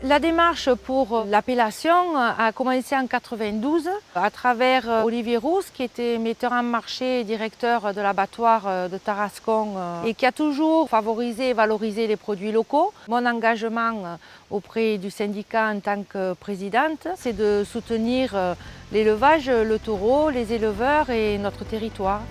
La démarche pour l'appellation a commencé en 1992 à travers Olivier Rousse, qui était metteur en marché et directeur de l'abattoir de Tarascon et qui a toujours favorisé et valorisé les produits locaux. Mon engagement auprès du syndicat en tant que présidente, c'est de soutenir l'élevage, le taureau, les éleveurs et notre territoire.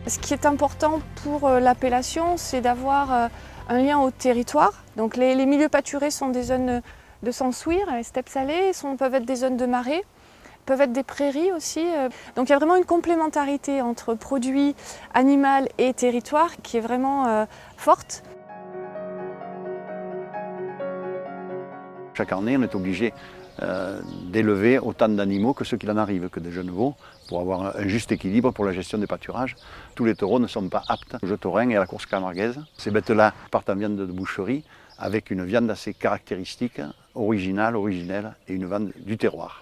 Ce qui est important pour l'appellation, c'est d'avoir un lien au territoire. Donc les milieux pâturés sont des zones de s'ensuir, les steppes salées peuvent être des zones de marais, peuvent être des prairies aussi. Donc il y a vraiment une complémentarité entre produits animal et territoire qui est vraiment forte. Chaque année, on est obligé d'élever autant d'animaux que ce qu'il en arrive, que des jeunes veaux, pour avoir un juste équilibre pour la gestion des pâturages. Tous les taureaux ne sont pas aptes au jeu taurin et à la course camarguaise. Ces bêtes-là partent en viande de boucherie avec une viande assez caractéristique, originale, originelle et une viande du terroir.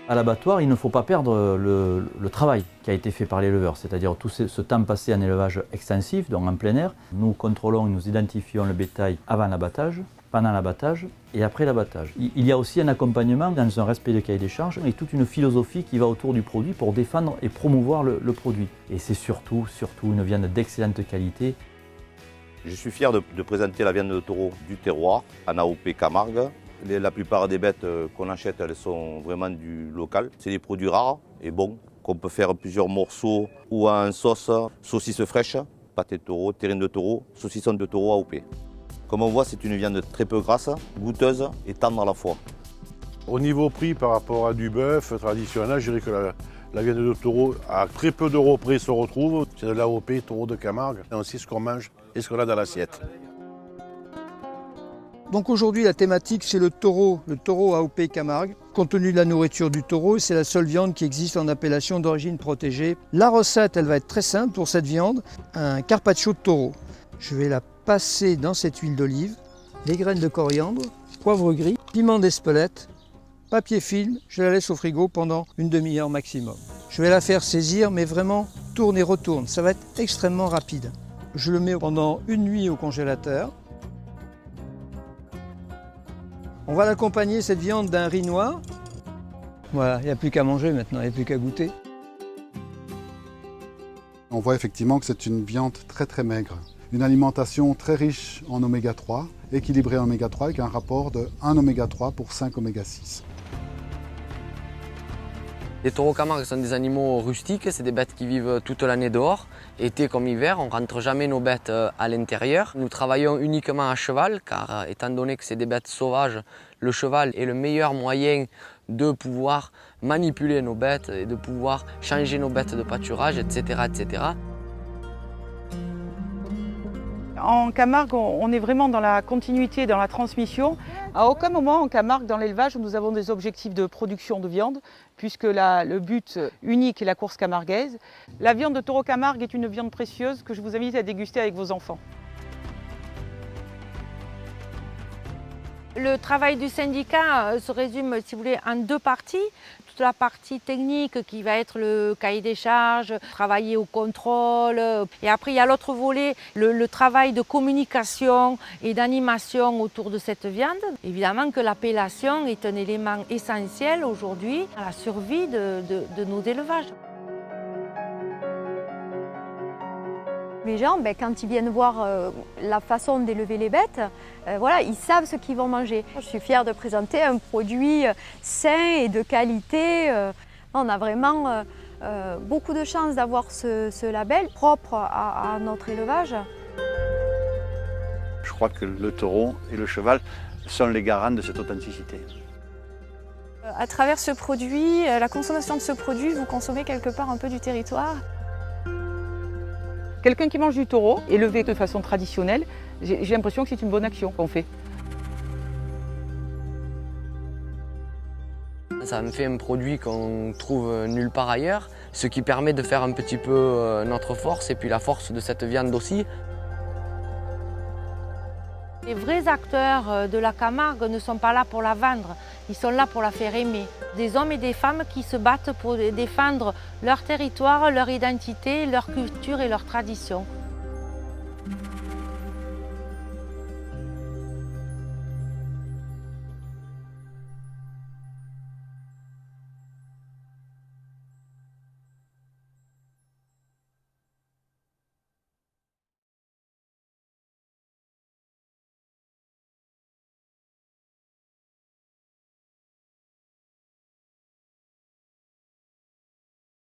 À l'abattoir, il ne faut pas perdre le travail qui a été fait par l'éleveur, c'est-à-dire tout ce temps passé en élevage extensif, donc en plein air. Nous contrôlons et nous identifions le bétail avant l'abattage, pendant l'abattage et après l'abattage. Il y a aussi un accompagnement dans un respect de cahier des charges et toute une philosophie qui va autour du produit pour défendre et promouvoir le produit. Et c'est surtout une viande d'excellente qualité. Je suis fier de présenter la viande de taureau du terroir en AOP Camargue. La plupart des bêtes qu'on achète, elles sont vraiment du local. C'est des produits rares et bons, qu'on peut faire plusieurs morceaux ou en sauce, saucisses fraîches, pâté de taureau, terrine de taureau, saucisson de taureau AOP. Comme on voit, c'est une viande très peu grasse, goûteuse et tendre à la fois. Au niveau prix par rapport à du bœuf traditionnel, je dirais que la viande de taureau, à très peu d'euros près, se retrouve. C'est de l'AOP, taureau de Camargue. C'est aussi ce qu'on mange et ce qu'on a dans l'assiette. Donc aujourd'hui, la thématique, c'est le taureau AOP Camargue. Compte tenu de la nourriture du taureau, c'est la seule viande qui existe en appellation d'origine protégée. La recette, elle va être très simple pour cette viande, un carpaccio de taureau. Je vais la passer dans cette huile d'olive, les graines de coriandre, poivre gris, piment d'Espelette, papier film, je la laisse au frigo pendant une demi-heure maximum. Je vais la faire saisir, mais vraiment tourne et retourne, ça va être extrêmement rapide. Je le mets pendant une nuit au congélateur. On va l'accompagner, cette viande, d'un riz noir. Voilà, il n'y a plus qu'à manger maintenant, il n'y a plus qu'à goûter. On voit effectivement que c'est une viande très maigre. Une alimentation très riche en oméga 3, équilibrée en oméga 3 avec un rapport de 1 oméga 3 pour 5 oméga 6. Les taureaux camargues sont des animaux rustiques, c'est des bêtes qui vivent toute l'année dehors. Été comme hiver, on ne rentre jamais nos bêtes à l'intérieur. Nous travaillons uniquement à cheval, car étant donné que c'est des bêtes sauvages, le cheval est le meilleur moyen de pouvoir manipuler nos bêtes et de pouvoir changer nos bêtes de pâturage, etc. etc. En Camargue, on est vraiment dans la continuité, dans la transmission. À aucun moment en Camargue, dans l'élevage, nous avons des objectifs de production de viande, puisque le but unique est la course camarguaise. La viande de taureau Camargue est une viande précieuse que je vous invite à déguster avec vos enfants. Le travail du syndicat se résume, si vous voulez, en deux parties. Toute la partie technique qui va être le cahier des charges, travailler au contrôle. Et après, il y a l'autre volet, le travail de communication et d'animation autour de cette viande. Évidemment que l'appellation est un élément essentiel aujourd'hui à la survie de nos élevages. Les gens, quand ils viennent voir la façon d'élever les bêtes, voilà, ils savent ce qu'ils vont manger. Je suis fière de présenter un produit sain et de qualité. On a vraiment beaucoup de chance d'avoir ce label propre à notre élevage. Je crois que le taureau et le cheval sont les garants de cette authenticité. À travers ce produit, la consommation de ce produit, vous consommez quelque part un peu du territoire. Quelqu'un qui mange du taureau, élevé de façon traditionnelle, j'ai l'impression que c'est une bonne action qu'on fait. Ça me fait un produit qu'on trouve nulle part ailleurs, ce qui permet de faire un petit peu notre force et puis la force de cette viande aussi. Les vrais acteurs de la Camargue ne sont pas là pour la vendre, ils sont là pour la faire aimer. Des hommes et des femmes qui se battent pour défendre leur territoire, leur identité, leur culture et leur tradition.